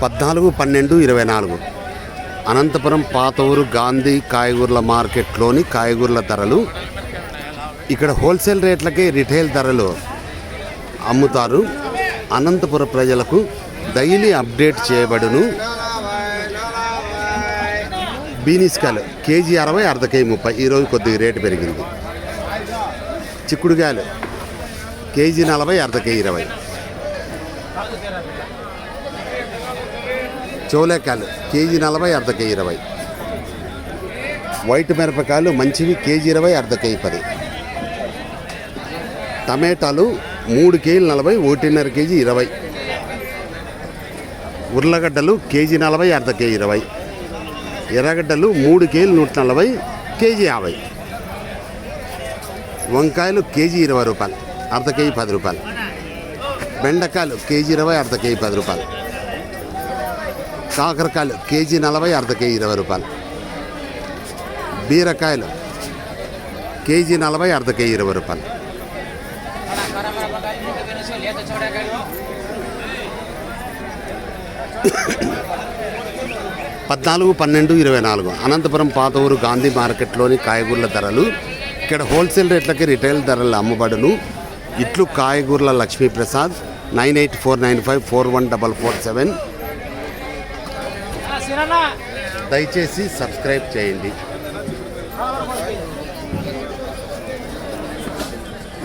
14/12/24 అనంతపురం పాత ఊరు గాంధీ కాయగూరల మార్కెట్లోని కాయగూరల ధరలు. ఇక్కడ హోల్సేల్ రేట్లకే రిటైల్ ధరలు అమ్ముతారు. అనంతపురం ప్రజలకు డైలీ అప్డేట్ చేయబడును. బీనిస్కాయలు కేజీ 60, అర్ధ కేజీ 30. ఈరోజు కొద్దిగా రేటు పెరిగింది. చిక్కుడుకాయలు కేజీ 40, అర్ధ కేజీ 20. చోలేకాయలు కేజీ 40, అర్ధ కేజీ 20. వైట్ మిరపకాయలు మంచివి కేజీ 20, అర్ధ కేజీ 10. టమాటాలు 3 కేజీలు 40, 1.5 కేజీ 20. ఉర్లగడ్డలు కేజీ 40, అర్ధ కేజీ 20. ఎర్రగడ్డలు 3 కేజీలు 140, కేజీ 50. వంకాయలు కేజీ 20 రూపాయలు, అర్ధ కేజీ 10 రూపాయలు. బెండకాయలు కేజీ 20, అర్ధ కేజీ 10 రూపాయలు. కాకరకాయలు కేజీ 40, అర్ధ కేజీ 20 రూపాయలు. బీరకాయలు కేజీ 40, అర్ధ కేజీ 20 రూపాయలు. పద్నాలుగు 12/24 అనంతపురం పాత ఊరు గాంధీ మార్కెట్లోని కాయగూరల ధరలు. ఇక్కడ హోల్సేల్ రేట్లకి రిటైల్ ధరలు అమ్మబడును. ఇట్లు కాయగూరల లక్ష్మీప్రసాద్. 9849541447. దయచేసి సబ్స్క్రైబ్ చేయండి.